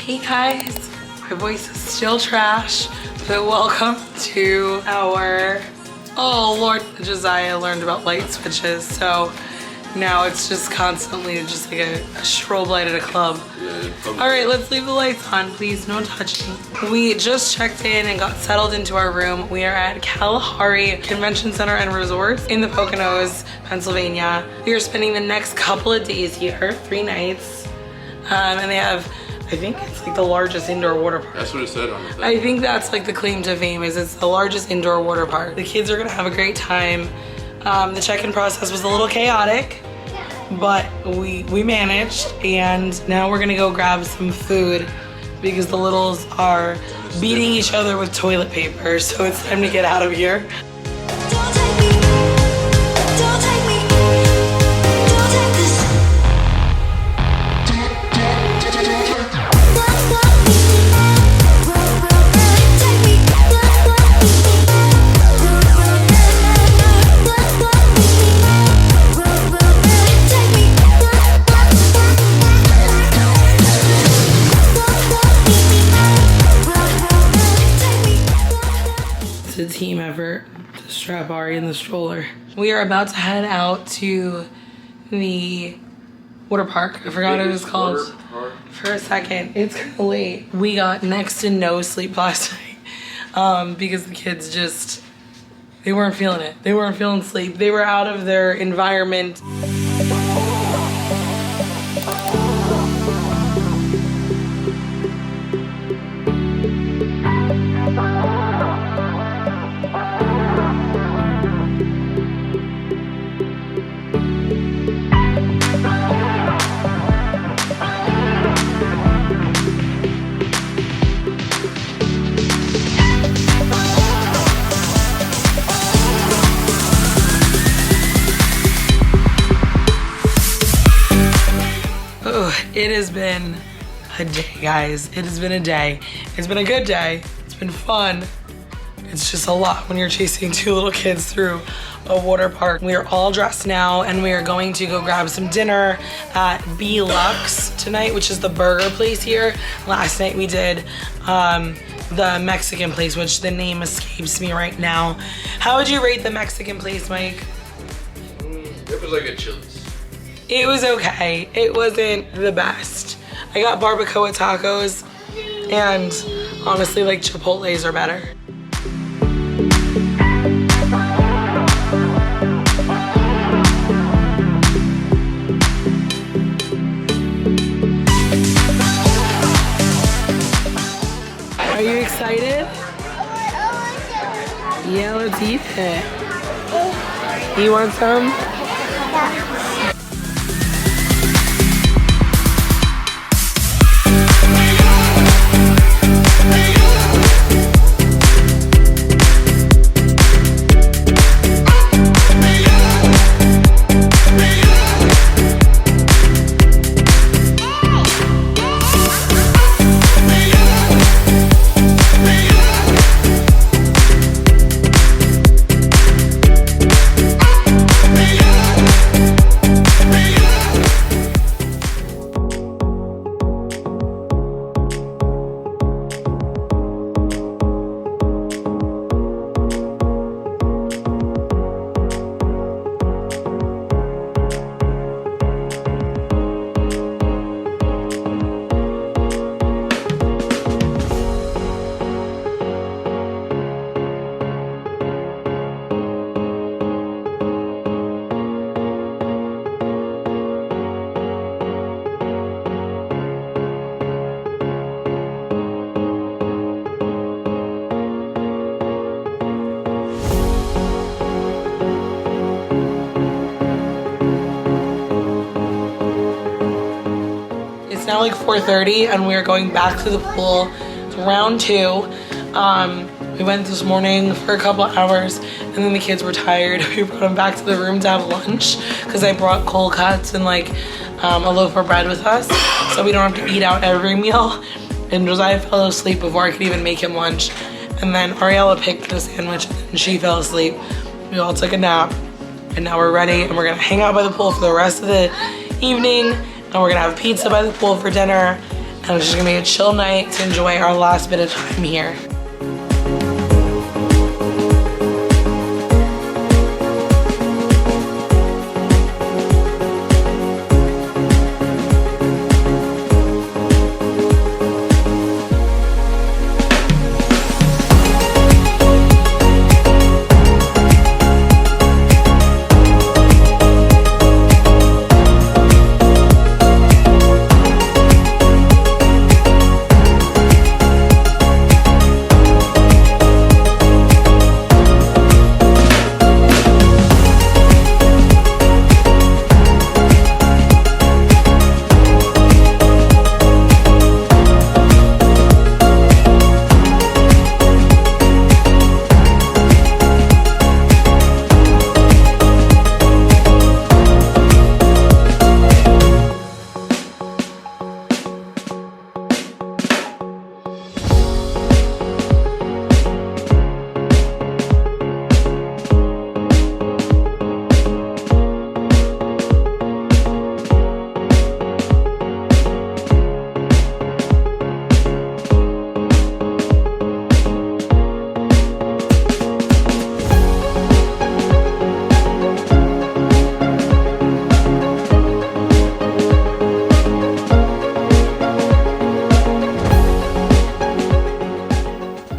Hey guys, my voice is still trash, but welcome to our, oh Lord, Josiah learned about light switches, so now it's just constantly just like a strobe light at a club. All right, let's leave the lights on, please, no touching. We just checked in and got settled into our room. We are at Kalahari Convention Center and Resort in the Poconos, Pennsylvania. We are spending the next couple of days here, 3 nights, and they have, I think it's like the largest indoor water park. That's what it said on the thing. I think that's like the claim to fame, is it's the largest indoor water park. The kids are gonna have a great time. The check-in process was a little chaotic, but we managed, and now we're gonna go grab some food because the littles are beating each other with toilet paper, so it's time to get out of here. A team effort to strap Ari in the stroller. We are about to head out to the water park. I forgot what it was called for a second. It's kind of late. We got next to no sleep last night because the kids just, they weren't feeling it. They weren't feeling sleep. They were out of their environment. It has been a day, guys. It has been a day. It's been a good day. It's been fun. It's just a lot when you're chasing 2 little kids through a water park. We are all dressed now, and we are going to go grab some dinner at B-Lux tonight, which is the burger place here. Last night we did the Mexican place, which the name escapes me right now. How would you rate the Mexican place, Mike? It was like a Chili's. It was okay. It wasn't the best. I got barbacoa tacos, and honestly, like, Chipotle's are better. Are you excited? Yeah, let's eat it. You want some? Yeah. now like 4:30 and we are going back to the pool. It's round 2. We went this morning for a couple hours and then the kids were tired. We brought them back to the room to have lunch because I brought cold cuts and like a loaf of bread with us so we don't have to eat out every meal. And Josiah fell asleep before I could even make him lunch. And then Ariella picked the sandwich and she fell asleep. We all took a nap and now we're ready and we're gonna hang out by the pool for the rest of the evening and we're gonna have pizza by the pool for dinner and it's just gonna be a chill night to enjoy our last bit of time here.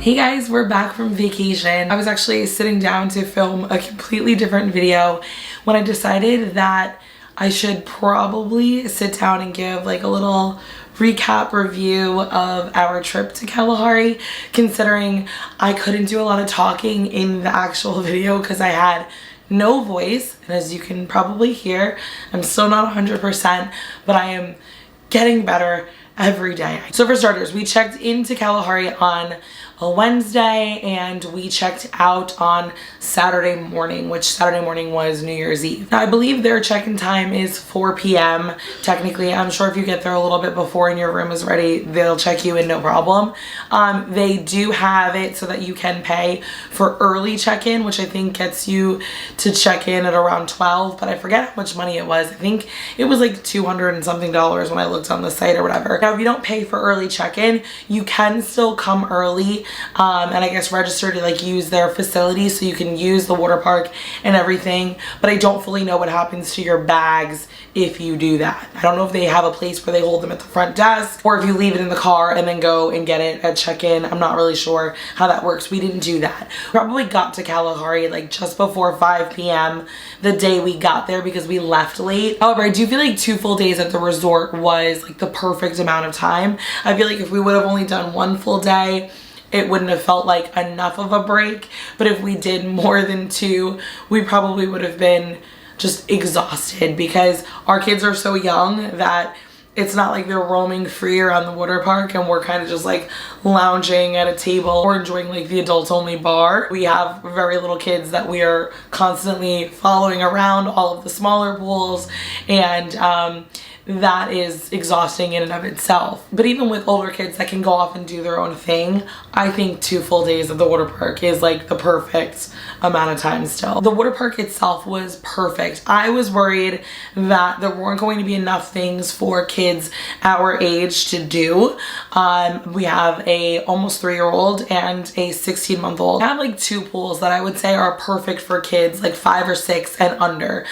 Hey guys, we're back from vacation. I was actually sitting down to film a completely different video when I decided that I should probably sit down and give like a little recap review of our trip to Kalahari, considering I couldn't do a lot of talking in the actual video because I had no voice, and as you can probably hear, I'm still not 100%, but I am getting better every day. So for starters, we checked into Kalahari on a Wednesday and we checked out on Saturday morning, which Saturday morning was New Year's Eve. Now I believe their check-in time is 4 p.m. technically. I'm sure if you get there a little bit before and your room is ready, they'll check you in no problem. They do have it so that you can pay for early check-in, which I think gets you to check in at around 12, but I forget how much money it was. I think it was like $200 and something when I looked on the site or whatever. Now if you don't pay for early check-in, you can still come early and I guess register to like use their facility so you can use the water park and everything, but I don't fully know what happens to your bags if you do that. I don't know if they have a place where they hold them at the front desk or if you leave it in the car and then go and get it at check-in. I'm not really sure how that works. We didn't do that. Probably got to Kalahari like just before 5 p.m. the day we got there because we left late. However, I do feel like 2 full days at the resort was like the perfect amount of time. I feel like if we would have only done 1 full day, it wouldn't have felt like enough of a break. But if we did more than 2, we probably would have been just exhausted because our kids are so young that it's not like they're roaming free around the water park and we're kind of just like lounging at a table or enjoying like the adults only bar. We have very little kids that we are constantly following around all of the smaller pools, and that is exhausting in and of itself. But even with older kids that can go off and do their own thing, I think 2 full days at the water park is like the perfect amount of time still. The water park itself was perfect. I was worried that there weren't going to be enough things for kids our age to do. We have a almost 3-year-old and a 16-month-old. I have like 2 pools that I would say are perfect for kids like 5 or 6 and under.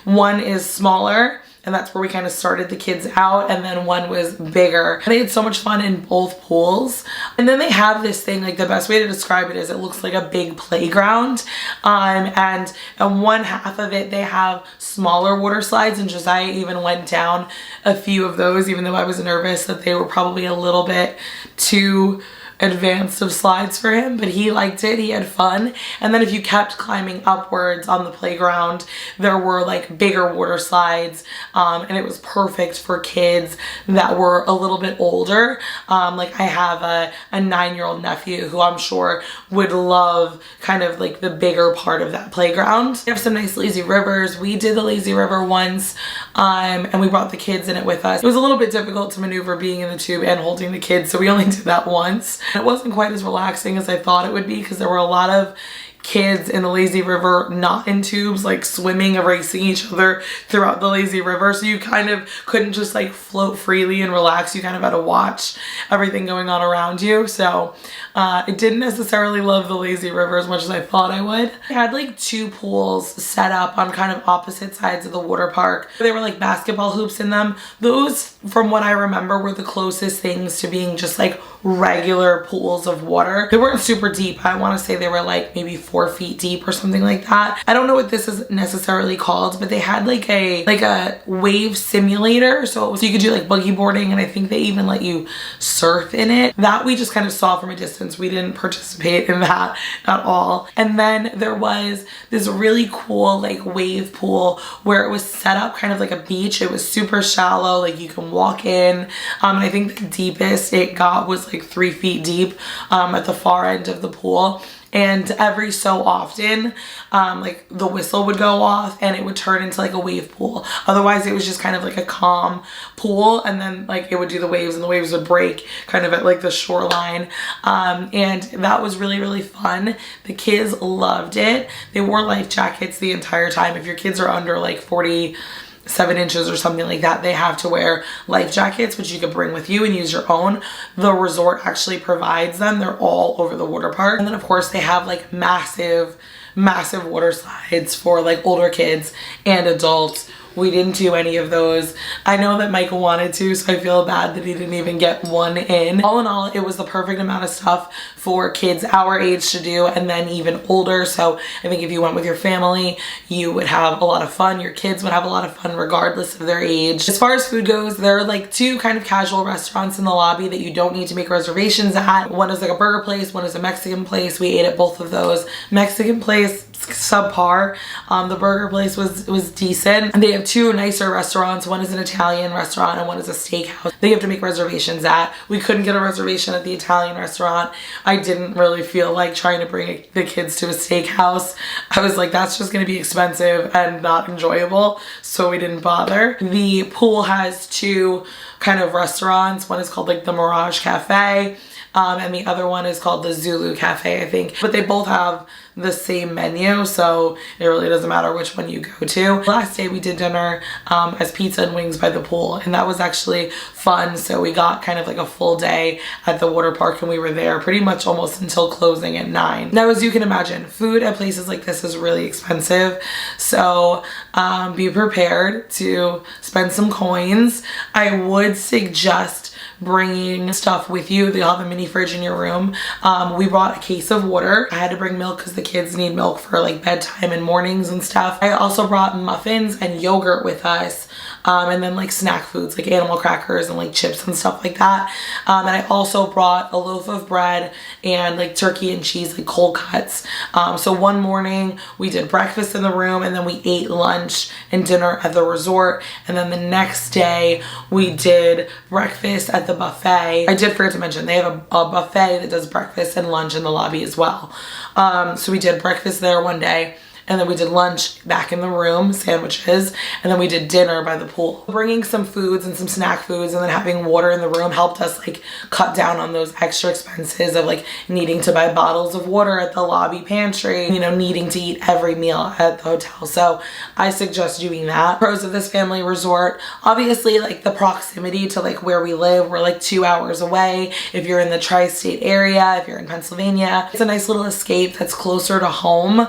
One is smaller, and that's where we kind of started the kids out, and then one was bigger. And they had so much fun in both pools. And then they have this thing, like the best way to describe it is it looks like a big playground. And on one half of it, they have smaller water slides, and Josiah even went down a few of those, even though I was nervous that they were probably a little bit too advanced of slides for him, but he liked it. He had fun. And then if you kept climbing upwards on the playground, there were like bigger water slides, and it was perfect for kids that were a little bit older. Like I have a 9-year-old nephew who I'm sure would love kind of like the bigger part of that playground. We have some nice lazy rivers. We did the lazy river once, and we brought the kids in it with us. It was a little bit difficult to maneuver being in the tube and holding the kids, so we only did that once. It wasn't quite as relaxing as I thought it would be because there were a lot of kids in the lazy river not in tubes, like swimming and racing each other throughout the lazy river, so you kind of couldn't just like float freely and relax. You kind of had to watch everything going on around you. So I didn't necessarily love the lazy river as much as I thought I would. I had like 2 pools set up on kind of opposite sides of the water park. There were like basketball hoops in them. Those, from what I remember, were the closest things to being just like regular pools of water. They weren't super deep. I want to say they were like maybe 4 feet deep or something like that. I don't know what this is necessarily called, but they had like a wave simulator, so you could do like buggy boarding, and I think they even let you surf in it. That we just kind of saw from a distance. We didn't participate in that at all. And then there was this really cool like wave pool where it was set up kind of like a beach. It was super shallow, like you can walk in, and I think the deepest it got was like 3 feet deep at the far end of the pool. And every so often, like the whistle would go off and it would turn into like a wave pool. Otherwise, it was just kind of like a calm pool, and then like it would do the waves and the waves would break kind of at like the shoreline. And that was really, really fun. The kids loved it. They wore life jackets the entire time. If your kids are under like 47 inches or something like that, they have to wear life jackets, which you could bring with you and use your own. The resort actually provides them. They're all over the water park. And then of course they have like massive water slides for like older kids and adults. We didn't do any of those. I know that Michael wanted to, so I feel bad that he didn't even get one in. All in all, it was the perfect amount of stuff for kids our age to do, and then even older. So I think if you went with your family, you would have a lot of fun. Your kids would have a lot of fun regardless of their age. As far as food goes, there are like 2 kind of casual restaurants in the lobby that you don't need to make reservations at. One is like a burger place, one is a Mexican place. We ate at both of those. Mexican place, subpar. The burger place was decent. And they have 2 nicer restaurants. One is an Italian restaurant and one is a steakhouse that you have to make reservations at. We couldn't get a reservation at the Italian restaurant. I didn't really feel like trying to bring the kids to a steakhouse. I was like, that's just going to be expensive and not enjoyable, so we didn't bother. The pool has 2 kind of restaurants. One is called like the Mirage Cafe, and the other one is called the Zulu Cafe, I think. But they both have the same menu, so it really doesn't matter which one you go to. Last day we did dinner as pizza and wings by the pool, and that was actually fun. So we got kind of like a full day at the water park, and we were there pretty much almost until closing at 9. Now, as you can imagine, food at places like this is really expensive, so be prepared to spend some coins. I would suggest bringing stuff with you. They'll have a mini fridge in your room. We brought a case of water. I had to bring milk because the kids need milk for like bedtime and mornings and stuff. I also brought muffins and yogurt with us, and then like snack foods like animal crackers and like chips and stuff like that. And I also brought a loaf of bread and like turkey and cheese, like cold cuts. So one morning we did breakfast in the room, and then we ate lunch and dinner at the resort, and then the next day we did breakfast at the buffet. I did forget to mention they have a buffet that does breakfast and lunch in the lobby as well. So we did breakfast there one day, and then we did lunch back in the room, sandwiches, and then we did dinner by the pool. Bringing some foods and some snack foods and then having water in the room helped us like cut down on those extra expenses of like needing to buy bottles of water at the lobby pantry, you know, needing to eat every meal at the hotel. So I suggest doing that. Pros of this family resort, obviously like the proximity to like where we live. We're like 2 hours away. If you're in the tri-state area, if you're in Pennsylvania, it's a nice little escape that's closer to home.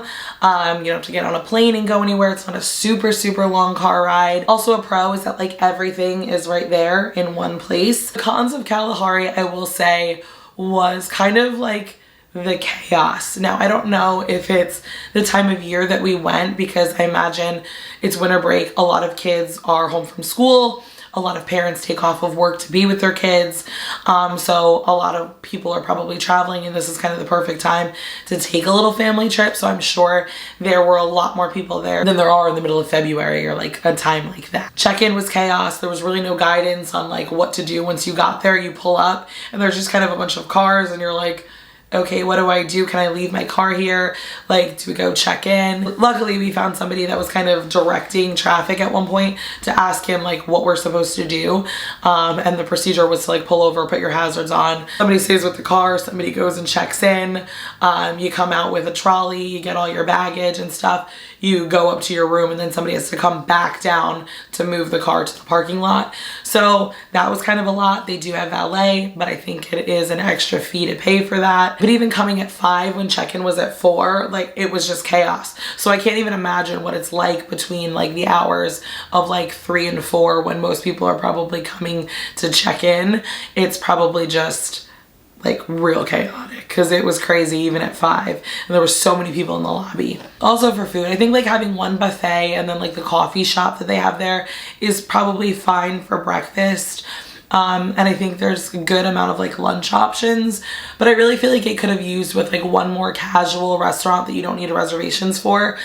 You don't have to get on a plane and go anywhere. It's not a super long car ride. Also a pro is that like everything is right there in one place. The cons of Kalahari, I will say, was kind of like the chaos. Now, I don't know if it's the time of year that we went, because I imagine it's winter break. A lot of kids are home from school. a lot of parents take off of work to be with their kids. So a lot of people are probably traveling, and this is kind of the perfect time to take a little family trip. So I'm sure there were a lot more people there than there are in the middle of February or like a time like that. Check-in was chaos. There was really no guidance on like what to do once you got there. You pull up and there's just kind of a bunch of cars and you're like, okay, what do I do? Can I leave my car here? Like, do we go check in? Luckily, we found somebody that was kind of directing traffic at one point to ask him like what we're supposed to do. And the procedure was to like pull over, put your hazards on. Somebody stays with the car, somebody goes and checks in. You come out with a trolley, you get all your baggage and stuff. You go up to your room and then somebody has to come back down to move the car to the parking lot. So that was kind of a lot. They do have valet, but I think it is an extra fee to pay for that. But even coming at 5 when check-in was at 4, like it was just chaos. So I can't even imagine what it's like between like the hours of like 3 and 4 when most people are probably coming to check in. It's probably just like real chaotic because it was crazy even at 5 and there were so many people in the lobby. Also for food, I think like having one buffet and then like the coffee shop that they have there is probably fine for breakfast. And I think there's a good amount of like lunch options, but I really feel like it could have used with like one more casual restaurant that you don't need reservations for,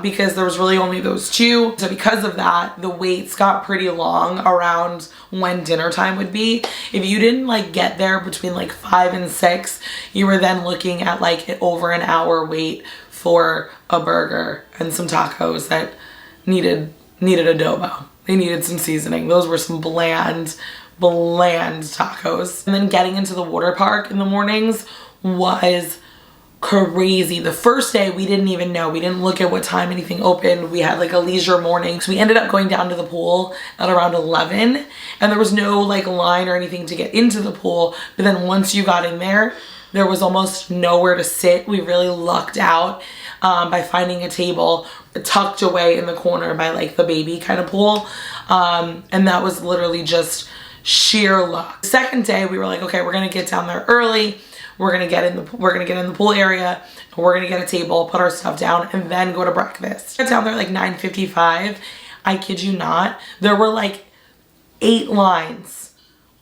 because there was really only those 2. So because of that, the waits got pretty long around when dinner time would be. If you didn't like get there between like 5 and 6, you were then looking at like over an hour wait for a burger and some tacos that needed adobo. They needed some seasoning. Those were some bland tacos. And then getting into the water park in the mornings was crazy. The first day we didn't even know. We didn't look at what time anything opened. We had like a leisure morning. So we ended up going down to the pool at around 11 and there was no like line or anything to get into the pool. But then once you got in there, there was almost nowhere to sit. We really lucked out by finding a table tucked away in the corner by like the baby kind of pool. And that was literally just sheer luck. The second day we were like, okay, we're gonna get down there early. We're gonna get in the pool area and we're gonna get a table, put our stuff down, and then go to breakfast. Get down there like 9:55. I kid you not, there were like 8 lines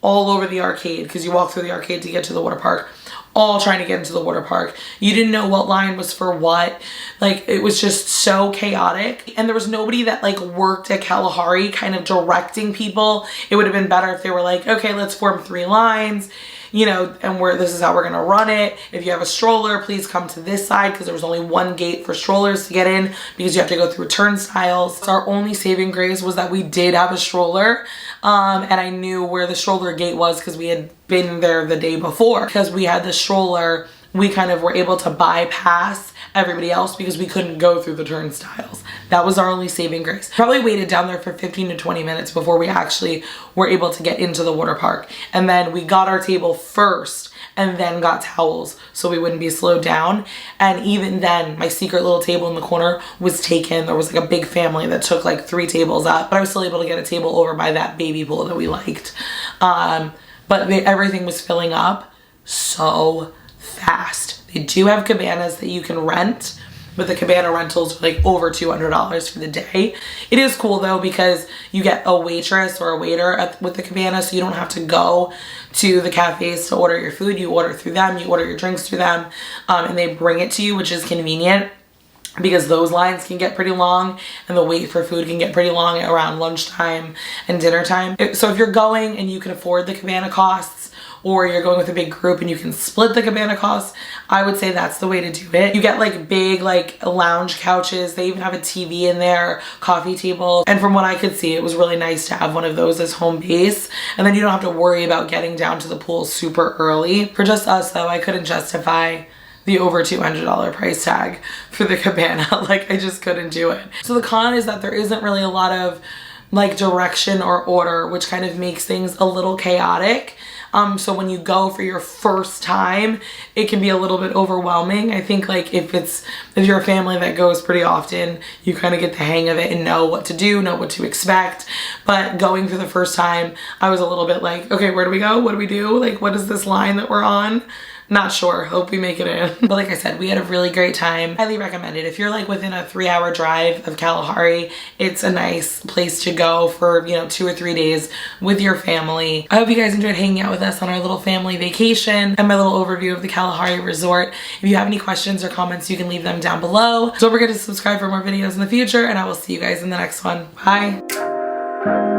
all over the arcade because you walk through the arcade to get to the water park, all trying to get into the water park. You didn't know what line was for what. Like it was just so chaotic. And there was nobody that like worked at Kalahari kind of directing people. It would have been better if they were like, okay, let's form 3 lines, you know, and this is how we're gonna run it. If you have a stroller, please come to this side because there was only one gate for strollers to get in because you have to go through turnstiles. So our only saving grace was that we did have a stroller, and I knew where the stroller gate was because we had been there the day before. Because we had the stroller, we kind of were able to bypass everybody else because we couldn't go through the turnstiles. That was our only saving grace. Probably waited down there for 15 to 20 minutes before we actually were able to get into the water park. And then we got our table first and then got towels so we wouldn't be slowed down. And even then, my secret little table in the corner was taken. There was like a big family that took like 3 tables up, but I was still able to get a table over by that baby pool that we liked. But everything was filling up so fast. They do have cabanas that you can rent, but the cabana rentals are like over $200 for the day. It is cool though because you get a waitress or a waiter with the cabana, so you don't have to go to the cafes to order your food. You order through them, you order your drinks through them, and they bring it to you, which is convenient because those lines can get pretty long and the wait for food can get pretty long around lunchtime and dinner time. So if you're going and you can afford the cabana costs, or you're going with a big group and you can split the cabana costs, I would say that's the way to do it. You get like big like lounge couches. They even have a TV in there, coffee table. And from what I could see, it was really nice to have one of those as home base. And then you don't have to worry about getting down to the pool super early. For just us though, I couldn't justify the over $200 price tag for the cabana. Like I just couldn't do it. So the con is that there isn't really a lot of like direction or order, which kind of makes things a little chaotic. So when you go for your first time, it can be a little bit overwhelming. I think like if you're a family that goes pretty often, you kind of get the hang of it and know what to do, know what to expect. But going for the first time, I was a little bit like, okay, where do we go? What do we do? Like, what is this line that we're on? Not sure. Hope we make it in. But like I said, we had a really great time. Highly recommend it. If you're like within a 3-hour drive of Kalahari, it's a nice place to go for, you know, 2 or 3 days with your family. I hope you guys enjoyed hanging out with us on our little family vacation and my little overview of the Kalahari Resort. If you have any questions or comments, you can leave them down below. Don't forget to subscribe for more videos in the future, and I will see you guys in the next one. Bye.